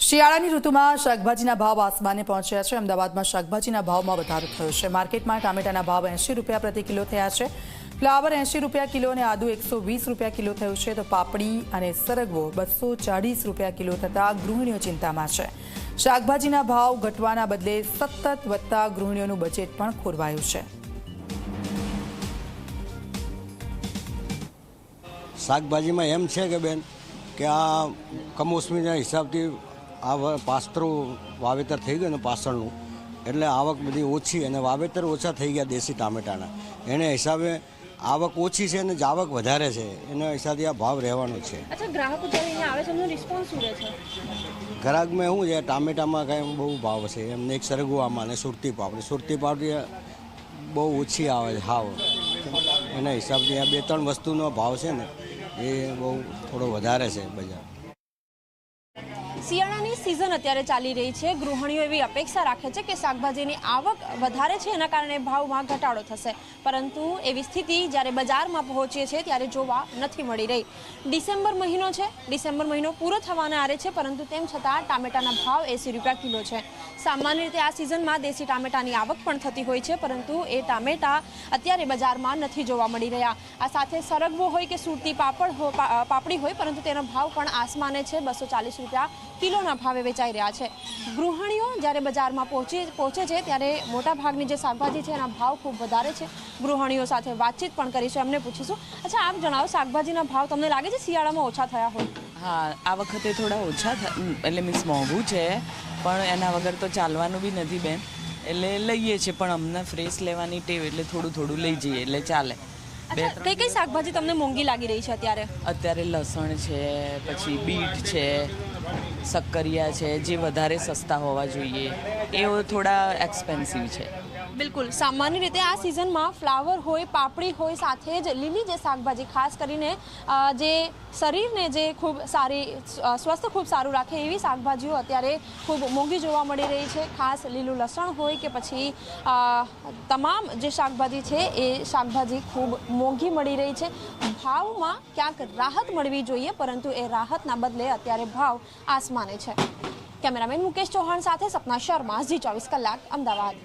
શિયાળાની ઋતુમાં શાકભાજીના ભાવ આસમાને પહોંચ્યા છે। અમદાવાદમાં શાકભાજીના ભાવમાં વધારો થયો છે। માર્કેટમાં ટામેટાના ભાવ 80 રૂપિયા પ્રતિ કિલો થયા છે। ફ્લાવર 80 રૂપિયા કિલો અને આદુ 120 રૂપિયા કિલો થયું છે, તો પાપડી અને સરગવો 240 રૂપિયા કિલો થતાં ગૃહિણીઓ ચિંતામાં છે। શાકભાજીના ભાવ ઘટવાના બદલે સતત વધતા ગૃહિણીઓનું બજેટ પણ ખોરવાયું છે। શાકભાજીમાં એમ છે કે બેન કે આ કમોસમીના હિસાબથી આ પાસ્તરું વાવેતર થઈ ગયું ને પાછળનું, એટલે આવક બધી ઓછી અને વાવેતર ઓછા થઈ ગયા દેશી ટામેટાના, એને હિસાબે આવક ઓછી છે અને જાવક વધારે છે, એના હિસાબે આ ભાવ રહેવાનો છે। અચ્છા, ગ્રાહકો જ્યારે અહીંયા આવે છે એમનો રિસ્પોન્સ શું રહે છે? ગ્રાહકમાં શું છે, ટામેટામાં કાંઈ બહુ ભાવ છે, એમને એક સરગવામાં અને સુરતી પાપડી બહુ ઓછી આવે છે હાવ, એના હિસાબથી આ 2-3 વસ્તુનો ભાવ છે ને એ બહુ થોડો વધારે છે બજાર। શિયાળાની સિઝન અત્યારે ચાલી રહી છે। ગૃહિણીઓ એવી અપેક્ષા રાખે છે કે શાકભાજીની આવક વધારે છે, એના કારણે ભાવમાં ઘટાડો થશે, પરંતુ એવી સ્થિતિ જ્યારે બજારમાં પહોંચીએ છીએ ત્યારે જોવા નથી મળી રહી। ડિસેમ્બર મહિનો છે, ડિસેમ્બર મહિનો પૂરો થવાના આરે છે, પરંતુ તેમ છતાં ટામેટાના ભાવ 80 રૂપિયા કિલો છે। સામાન્ય રીતે આ સિઝનમાં દેશી ટામેટાની આવક પણ થતી હોય છે, પરંતુ એ ટામેટા અત્યારે બજારમાં નથી જોવા મળી રહ્યા। આ સાથે સરગવો હોય કે સુરતી પાપડી હોય, પરંતુ તેનો ભાવ પણ આસમાને છે। 240 રૂપિયા કિલોના ભાવે વેચાઈ રહ્યા છે। ગૃહિણીઓ જ્યારે બજારમાં પહોંચે છે ત્યારે મોટાભાગની જે શાકભાજી છે એના ભાવ ખૂબ વધારે છે। ગૃહિણીઓ સાથે વાતચીત પણ કરીશું, એમને પૂછીશું। અચ્છા, આપ જણાવો, શાકભાજીના ભાવ તમને લાગે છે શિયાળામાં ઓછા થયા હોય? હા, આ વખતે થોડા ઓછા એટલે મીન્સ મોંઘું છે, પણ એના વગર તો ચાલવાનું બી નથી બેન, એટલે લઈએ છીએ, પણ અમને ફ્રેશ લેવાની ટેવ, એટલે થોડું લઈ જઈએ એટલે ચાલે। કઈ કઈ શાકભાજી તમને મોંઘી લાગી રહી છે અત્યારે? અત્યારે લસણ છે, પછી બીટ છે, શક્કરિયા છે, જે વધારે સસ્તા હોવા જોઈએ એવો થોડા એક્સપેન્સિવ છે। બિલકુલ, સામાન્ય રીતે આ સિઝનમાં ફ્લાવર હોય, પાપડી હોય, સાથે જ લીલી જે શાકભાજી, ખાસ કરીને જે શરીરને જે ખૂબ સારી સ્વસ્થ ખૂબ સારું રાખે એવી શાકભાજીઓ અત્યારે ખૂબ મોંઘી જોવા મળી રહી છે। ખાસ લીલું લસણ હોય કે પછી તમામ જે શાકભાજી છે એ શાકભાજી ખૂબ મોંઘી મળી રહી છે। ભાવમાં ક્યાંક રાહત મળવી જોઈએ, પરંતુ એ રાહતના બદલે અત્યારે ભાવ આસમાને છે। કેમેરામેન મુકેશ ચૌહાણ સાથે સપના શર્મા, ઝી 24 કલાક, અમદાવાદ।